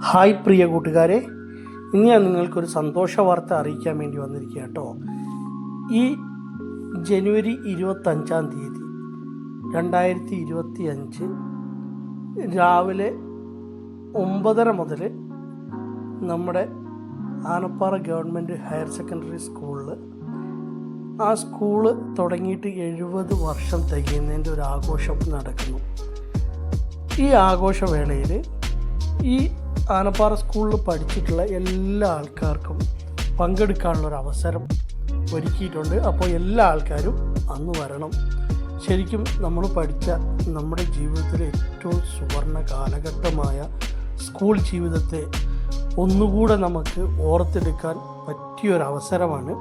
Hi പ്രിയ കൂട്ടുകാരെ, ഇന്ന് ഞാൻ നിങ്ങൾക്കൊരു സന്തോഷ വാർത്ത അറിയിക്കാൻ വേണ്ടി വന്നിരിക്കുക കേട്ടോ. ഈ ജനുവരി 25-ാം തീയതി 2025 രാവിലെ 9:30 മുതൽ നമ്മുടെ ആനപ്പാറ ഗവൺമെൻറ് ഹയർ സെക്കൻഡറി സ്കൂളിൽ ആ സ്കൂള് തുടങ്ങിയിട്ട് 70 വർഷം തികയുന്നതിൻ്റെ ഒരു ആഘോഷം നടക്കുന്നു. ഈ ആഘോഷവേളയിൽ ഈ ആനപ്പാറ സ്കൂളിൽ പഠിച്ചിട്ടുള്ള എല്ലാ ആൾക്കാർക്കും പങ്കെടുക്കാനുള്ളൊരു അവസരം ഒരുക്കിയിട്ടുണ്ട്. അപ്പോൾ എല്ലാ ആൾക്കാരും അന്ന് വരണം. ശരിക്കും നമ്മൾ പഠിച്ച നമ്മുടെ ജീവിതത്തിലെ ഏറ്റവും സുവർണ കാലഘട്ടമായ സ്കൂൾ ജീവിതത്തെ ഒന്നുകൂടെ നമുക്ക് ഓർത്തെടുക്കാൻ പറ്റിയൊരവസരമാണ്.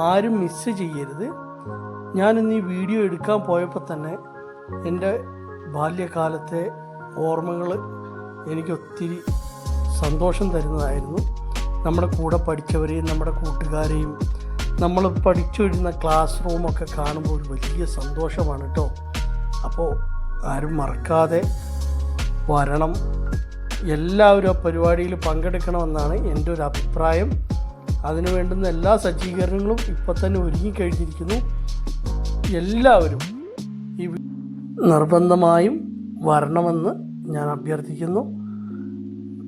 ആരും മിസ് ചെയ്യരുത്. ഞാനിന്ന് ഈ വീഡിയോ എടുക്കാൻ പോയപ്പോൾ തന്നെ എൻ്റെ ബാല്യകാലത്തെ ഓർമ്മകൾ എനിക്കൊത്തിരി സന്തോഷം തരുന്നതായിരുന്നു. നമ്മുടെ കൂടെ പഠിച്ചവരെയും നമ്മുടെ കൂട്ടുകാരെയും നമ്മൾ പഠിച്ചുവരുന്ന ക്ലാസ് റൂമൊക്കെ കാണുമ്പോൾ ഒരു വലിയ സന്തോഷമാണ് കേട്ടോ. അപ്പോൾ ആരും മറക്കാതെ വരണം. എല്ലാവരും ആ പരിപാടിയിൽ പങ്കെടുക്കണമെന്നാണ് എൻ്റെ ഒരു അഭിപ്രായം. അതിനു വേണ്ടുന്ന എല്ലാ സജ്ജീകരണങ്ങളും ഇപ്പം തന്നെ ഒരുങ്ങിക്കഴിഞ്ഞിരിക്കുന്നു. എല്ലാവരും ഈ നിർബന്ധമായും വരണമെന്ന് ഞാൻ അഭ്യർത്ഥിക്കുന്നു.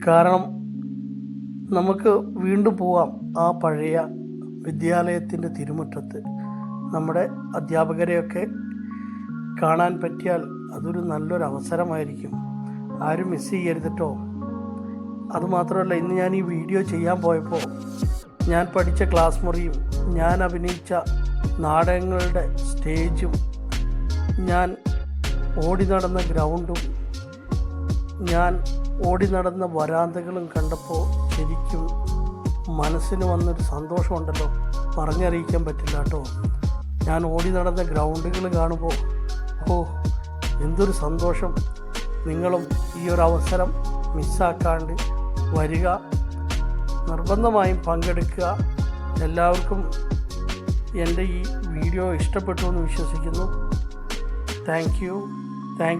കാരണം നമുക്ക് വീണ്ടും പോവാം ആ പഴയ വിദ്യാലയത്തിൻ്റെ തിരുമുറ്റത്ത്. നമ്മുടെ അധ്യാപകരെയൊക്കെ കാണാൻ പറ്റിയാൽ അതൊരു നല്ലൊരു അവസരമായിരിക്കും. ആരും മിസ് ചെയ്യരുത് കേട്ടോ. അതുമാത്രമല്ല, ഇന്ന് ഞാൻ ഈ വീഡിയോ ചെയ്യാൻ പോയപ്പോൾ ഞാൻ പഠിച്ച ക്ലാസ് മുറിയും ഞാൻ അഭിനയിച്ച നാടകങ്ങളുടെ സ്റ്റേജും ഞാൻ ഓടി നടന്ന ഗ്രൗണ്ടും ഞാൻ ഓടി നടന്ന വരാന്തകളും കണ്ടപ്പോൾ ശരിക്കും മനസ്സിന് വന്നൊരു സന്തോഷമുണ്ടല്ലോ, പറഞ്ഞറിയിക്കാൻ പറ്റില്ല കേട്ടോ. ഞാൻ ഓടി നടന്ന ഗ്രൗണ്ടുകൾ കാണുമ്പോൾ എന്തൊരു സന്തോഷം. നിങ്ങളും ഈ ഒരു അവസരം മിസ്സാക്കാണ്ട് വരിക, നിർബന്ധമായും പങ്കെടുക്കുക. എല്ലാവർക്കും എൻ്റെ ഈ വീഡിയോ ഇഷ്ടപ്പെട്ടു എന്ന് വിശ്വസിക്കുന്നു. Thank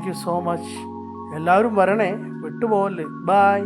you so much. എല്ലാവരും വരണേ, വിട്ടുപോകല്ലേ. ബൈ.